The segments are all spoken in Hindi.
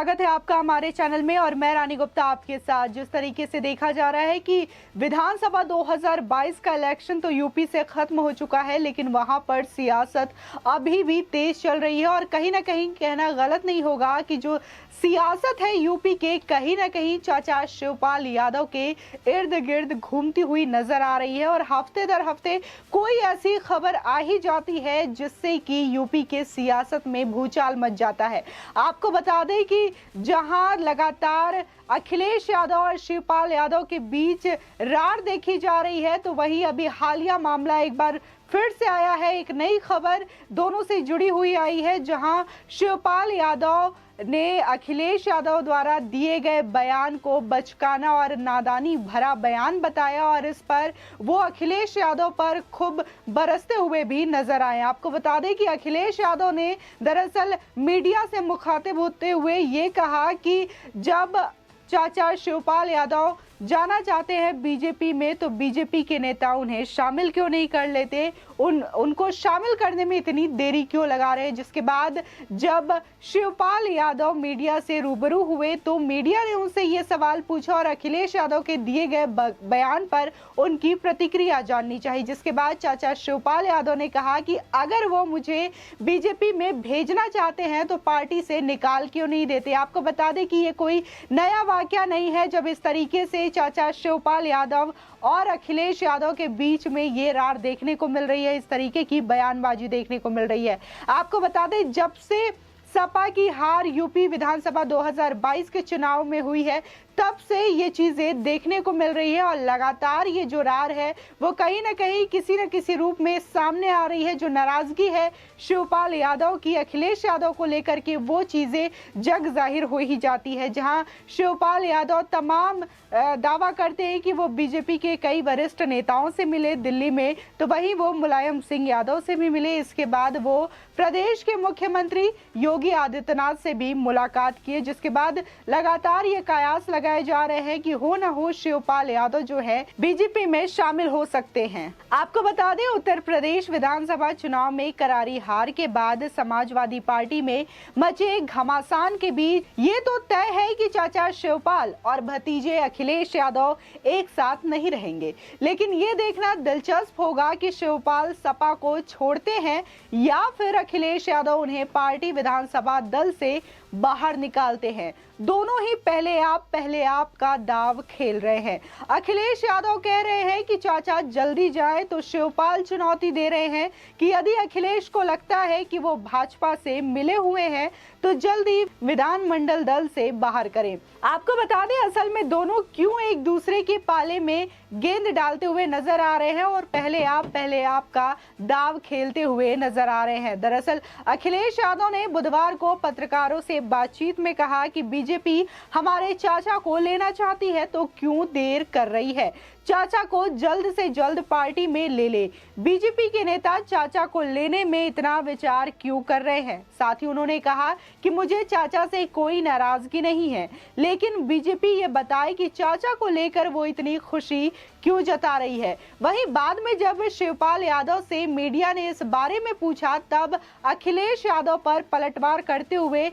स्वागत है आपका हमारे चैनल में और मैं रानी गुप्ता आपके साथ। जिस तरीके से देखा जा रहा है कि विधानसभा 2022 का इलेक्शन तो यूपी से खत्म हो चुका है, लेकिन वहां पर सियासत अभी भी तेज चल रही है और कहीं ना कहीं कहना गलत नहीं होगा कि जो सियासत है यूपी के कहीं ना कहीं चाचा शिवपाल यादव के इर्द गिर्द घूमती हुई नजर आ रही है और हफ्ते दर हफ्ते कोई ऐसी खबर आ ही जाती है जिससे कि यूपी के सियासत में भूचाल मच जाता है। आपको बता दें कि जहां लगातार अखिलेश यादव और शिवपाल यादव के बीच रार देखी जा रही है, तो वहीं अभी हालिया मामला एक बार फिर से आया है। एक नई खबर दोनों से जुड़ी हुई आई है, जहां शिवपाल यादव ने अखिलेश यादव द्वारा दिए गए बयान को बचकाना और नादानी भरा बयान बताया और इस पर वो अखिलेश यादव पर खूब बरसते हुए भी नजर आए। आपको बता दें कि अखिलेश यादव ने दरअसल मीडिया से मुखातिब होते हुए ये कहा कि जब चाचा शिवपाल यादव जाना चाहते हैं बीजेपी में, तो बीजेपी के नेता उन्हें शामिल क्यों नहीं कर लेते, उनको शामिल करने में इतनी देरी क्यों लगा रहे हैं। जिसके बाद जब शिवपाल यादव मीडिया से रूबरू हुए तो मीडिया ने उनसे ये सवाल पूछा और अखिलेश यादव के दिए गए बयान पर उनकी प्रतिक्रिया जाननी चाहिए। जिसके बाद चाचा शिवपाल यादव ने कहा कि अगर वो मुझे बीजेपी में भेजना चाहते हैं तो पार्टी से निकाल क्यों नहीं देते। आपको बता दें कि ये कोई नया वाकया नहीं है जब इस तरीके से चाचा शिवपाल यादव और अखिलेश यादव के बीच में ये रार देखने को मिल रही है, इस तरीके की बयानबाजी देखने को मिल रही है। आपको बता दें जब से सपा की हार यूपी विधानसभा 2022 के चुनाव में हुई है तब से ये चीजें देखने को मिल रही है और लगातार ये जो रार है वो कहीं ना कहीं किसी न किसी रूप में सामने आ रही है। जो नाराजगी है शिवपाल यादव की अखिलेश यादव को लेकर के, वो चीजें जग जाहिर हो ही जाती है। जहां शिवपाल यादव तमाम दावा करते हैं कि वो बीजेपी के कई वरिष्ठ नेताओं से मिले दिल्ली में, तो वहीं वो मुलायम सिंह यादव से भी मिले। इसके बाद वो प्रदेश के मुख्यमंत्री योगी आदित्यनाथ से भी मुलाकात किए, जिसके बाद लगातार ये कयास लगाए जा रहे हैं कि हो न हो शिवपाल यादव जो है बीजेपी में शामिल हो सकते हैं। आपको बता दें उत्तर प्रदेश विधानसभा चुनाव में करारी हार के बाद समाजवादी पार्टी में मचे घमासान के बीच ये तो तय है कि चाचा शिवपाल और भतीजे अखिलेश यादव एक साथ नहीं रहेंगे, लेकिन ये देखना दिलचस्प होगा कि शिवपाल सपा को छोड़ते हैं या फिर अखिलेश यादव उन्हें पार्टी विधानसभा दल से बाहर निकालते हैं। दोनों ही पहले आप का दाव खेल रहे हैं। अखिलेश यादव कह रहे हैं कि चाचा जल्दी जाए, तो शिवपाल चुनौती दे रहे हैं कि यदि अखिलेश को लगता है कि वो भाजपा से मिले हुए हैं तो जल्दी विधानमंडल दल से बाहर करें। आपको बता दें असल में दोनों क्यों एक दूसरे के पाले में गेंद डालते हुए नजर आ रहे हैं और पहले आप का दाव खेलते हुए नजर आ रहे हैं। दरअसल अखिलेश यादव ने बुधवार को पत्रकारों से बातचीत में कहा कि बीजेपी हमारे चाचा को लेना चाहती है तो क्यों देर कर रही है, चाचा को जल्द से जल्द पार्टी में ले ले। बीजेपी के नेता चाचा को लेने में इतना विचार क्यों कर रहे हैं। साथ ही उन्होंने कहा कि मुझे चाचा से कोई नाराजगी नहीं है, लेकिन बीजेपी ये बताए कि चाचा को लेकर वो इतनी खुशी क्यों जता रही है। वहीं बाद में जब शिवपाल यादव से मीडिया ने इस बारे में पूछा तब अखिलेश यादव पर पलटवार करते हुए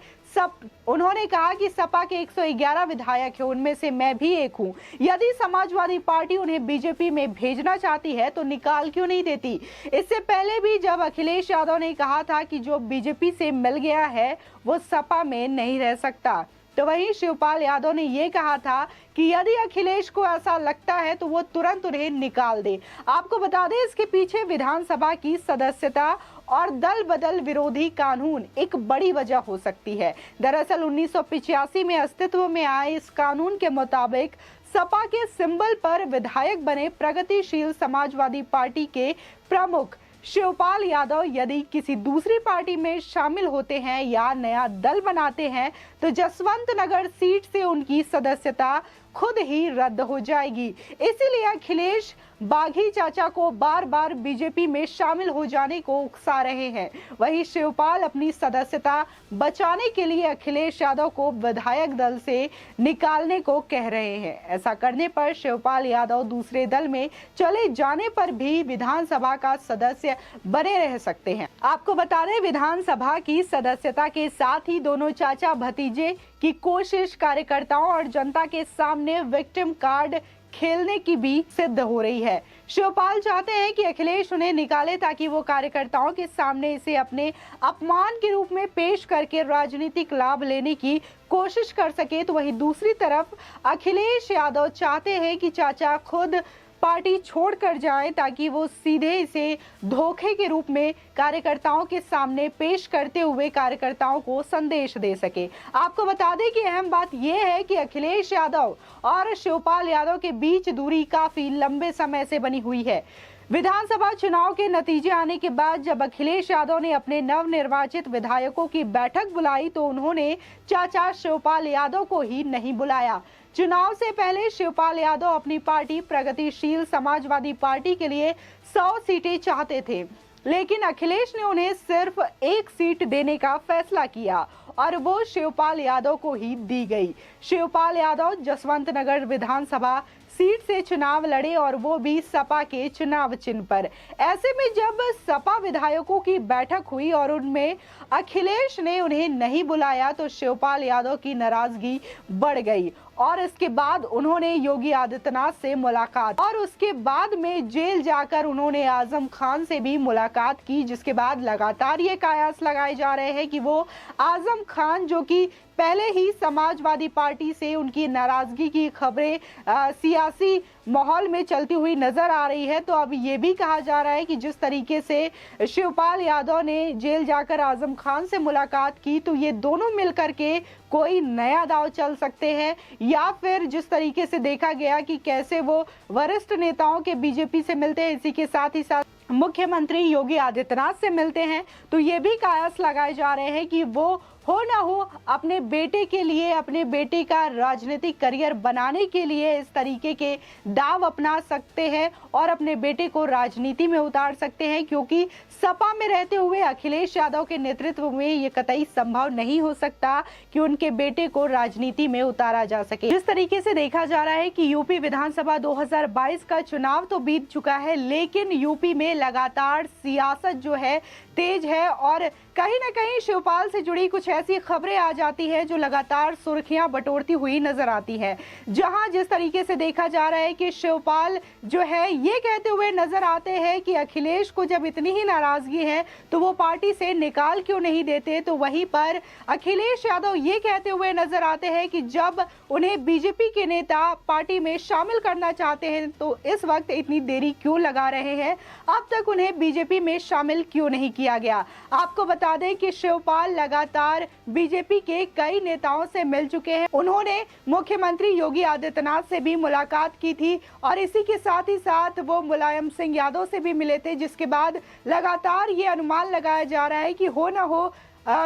उन्होंने कहा कि सपा के 111 विधायक हैं, उनमें से मैं भी एक हूं। यदि समाजवादी पार्टी उन्हें बीजेपी में भेजना चाहती है तो निकाल क्यों नहीं देती। इससे पहले भी जब अखिलेश यादव ने कहा था कि जो बीजेपी से मिल गया है वो सपा में नहीं रह सकता, तो वहीं शिवपाल यादव ने यह कहा था कि यदि अखिलेश को ऐसा लगता है तो वो तुरंत उन्हें निकाल दे। आपको बता दें इसके पीछे विधानसभा की सदस्यता और दल बदल विरोधी कानून एक बड़ी वजह हो सकती है। दरअसल 1985 में अस्तित्व में आए इस कानून के मुताबिक सपा के सिंबल पर विधायक बने प्रगतिशील समाजवादी पार्टी के प्रमुख शिवपाल यादव यदि किसी दूसरी पार्टी में शामिल होते हैं या नया दल बनाते हैं तो जसवंत नगर सीट से उनकी सदस्यता खुद ही रद्द हो जाएगी। इसीलिए अखिलेश बागी चाचा को बार बार बीजेपी में शामिल हो जाने को उकसा रहे हैं। वहीं शिवपाल अपनी सदस्यता बचाने के लिए अखिलेश यादव को विधायक दल से निकालने को कह रहे हैं। ऐसा करने पर शिवपाल यादव दूसरे दल में चले जाने पर भी विधानसभा का सदस्य बने रह सकते हैं। आपको बता दें, विधानसभा की सदस्यता के साथ ही दोनों चाचा भतीजे की कोशिश कार्यकर्ताओं और जनता के सामने विक्टिम कार्ड खेलने की भी सिद्ध हो रही है। शिवपाल चाहते हैं कि अखिलेश उन्हें निकाले ताकि वो कार्यकर्ताओं के सामने इसे अपने अपमान के रूप में पेश करके राजनीतिक लाभ लेने की कोशिश कर सके। तो वहीं दूसरी तरफ अखिलेश यादव चाहते हैं कि चाचा खुद पार्टी छोड़कर जाएं ताकि वो सीधे इसे धोखे के रूप में कार्यकर्ताओं के सामने पेश करते हुए कार्यकर्ताओं को संदेश दे सके। आपको बता दें कि अहम बात यह है कि अखिलेश यादव और शिवपाल यादव के बीच दूरी काफी लंबे समय से बनी हुई है। विधानसभा चुनाव के नतीजे आने के बाद जब अखिलेश यादव ने अपने नवनिर्वाचित विधायकों की बैठक बुलाई तो उन्होंने चाचा शिवपाल यादव को ही नहीं बुलाया। चुनाव से पहले शिवपाल यादव अपनी पार्टी प्रगतिशील समाजवादी पार्टी के लिए 100 सीटें चाहते थे, लेकिन अखिलेश ने उन्हें सिर्फ 1 सीट देने का फैसला किया और वो शिवपाल यादव को ही दी गई। शिवपाल यादव जसवंत नगर विधानसभा सीट से चुनाव लड़े और वो भी सपा के चुनाव चिन्ह पर। ऐसे में जब सपा विधायकों की बैठक हुई और उनमें अखिलेश ने उन्हें नहीं बुलाया तो शिवपाल यादव की नाराजगी बढ़ गई और इसके बाद उन्होंने योगी आदित्यनाथ से मुलाकात और उसके बाद में जेल जाकर उन्होंने आजम खान से भी मुलाकात की, जिसके बाद लगातार ये कयास लगाए जा रहे हैं कि वो आजम खान जो कि पहले ही समाजवादी पार्टी से उनकी नाराजगी की खबरें सियासी माहौल में चलती हुई नजर आ रही है, तो अब ये भी कहा जा रहा है कि जिस तरीके से शिवपाल यादव ने जेल जाकर आजम खान से मुलाकात की तो ये दोनों मिलकर के कोई नया दांव चल सकते हैं, या फिर जिस तरीके से देखा गया कि कैसे वो वरिष्ठ नेताओं के बीजेपी से मिलते हैं, इसी के साथ ही साथ मुख्यमंत्री योगी आदित्यनाथ से मिलते हैं, तो ये भी कयास लगाए जा रहे हैं कि वो हो ना हो अपने बेटे के लिए, अपने बेटे का राजनीतिक करियर बनाने के लिए इस तरीके के दाव अपना सकते हैं और अपने बेटे को राजनीति में उतार सकते हैं, क्योंकि सपा में रहते हुए अखिलेश यादव के नेतृत्व में ये कतई संभव नहीं हो सकता कि उनके बेटे को राजनीति में उतारा जा सके। जिस तरीके से देखा जा रहा है कि यूपी विधानसभा 2022 का चुनाव तो बीत चुका है, लेकिन यूपी में लगातार सियासत जो है तेज है और कहीं ना कहीं शिवपाल से जुड़ी कुछ ऐसी खबरें आ जाती है जो लगातार सुर्खियां बटोरती हुई नजर आती है, जहां जिस तरीके से देखा जा रहा है कि शिवपाल जो है ये कहते हुए नजर आते हैं कि अखिलेश को जब इतनी ही नाराजगी है तो वो पार्टी से निकाल क्यों नहीं देते, तो वहीं पर अखिलेश यादव ये कहते हुए नजर आते हैं कि जब उन्हें बीजेपी के नेता पार्टी में शामिल करना चाहते हैं तो इस वक्त इतनी देरी क्यों लगा रहे हैं, अब तक उन्हें बीजेपी में शामिल क्यों नहीं किया गया। आपको बता दें कि शिवपाल लगातार बीजेपी के कई नेताओं से मिल चुके हैं। उन्होंने मुख्यमंत्री योगी आदित्यनाथ से भी मुलाकात की थी और इसी के साथ ही साथ वो मुलायम सिंह यादव से भी मिले थे, जिसके बाद लगातार ये अनुमान लगाया जा रहा है कि हो ना हो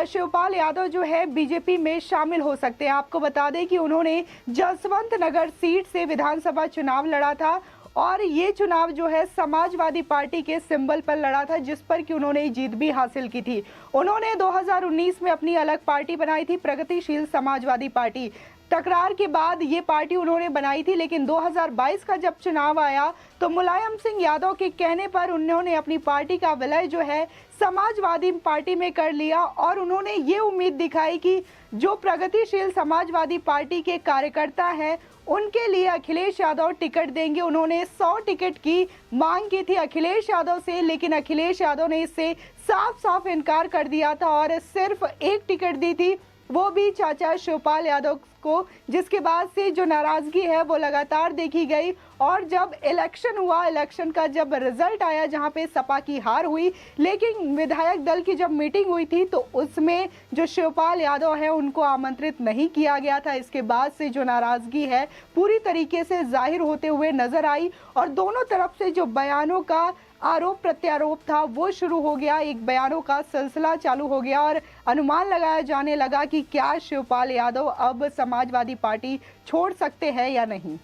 शिवपाल यादव जो है बीजेपी में शामिल हो सकते हैं। आपको बता दें कि उन्होंने जसवंत नगर सीट से विधानसभा चुनाव लड़ा था और ये चुनाव जो है समाजवादी पार्टी के सिंबल पर लड़ा था, जिस पर कि उन्होंने जीत भी हासिल की थी। उन्होंने 2019 में अपनी अलग पार्टी बनाई थी, प्रगतिशील समाजवादी पार्टी। तकरार के बाद ये पार्टी उन्होंने बनाई थी, लेकिन 2022 का जब चुनाव आया तो मुलायम सिंह यादव के कहने पर उन्होंने अपनी पार्टी का विलय जो है समाजवादी पार्टी में कर लिया और उन्होंने ये उम्मीद दिखाई कि जो प्रगतिशील समाजवादी पार्टी के कार्यकर्ता हैं उनके लिए अखिलेश यादव टिकट देंगे। उन्होंने 100 टिकट की मांग की थी अखिलेश यादव से, लेकिन अखिलेश यादव ने इससे साफ साफ इनकार कर दिया था और सिर्फ 1 टिकट दी थी, वो भी चाचा शिवपाल यादव को, जिसके बाद से जो नाराजगी है वो लगातार देखी गई। और जब इलेक्शन हुआ, इलेक्शन का जब रिजल्ट आया जहां पे सपा की हार हुई, लेकिन विधायक दल की जब मीटिंग हुई थी तो उसमें जो शिवपाल यादव है उनको आमंत्रित नहीं किया गया था। इसके बाद से जो नाराजगी है पूरी तरीके से जाहिर होते हुए नजर आई और दोनों तरफ से जो बयानों का आरोप प्रत्यारोप था वो शुरू हो गया, एक बयानों का सिलसिला चालू हो गया और अनुमान लगाया जाने लगा कि क्या शिवपाल यादव अब समाजवादी पार्टी छोड़ सकते हैं या नहीं।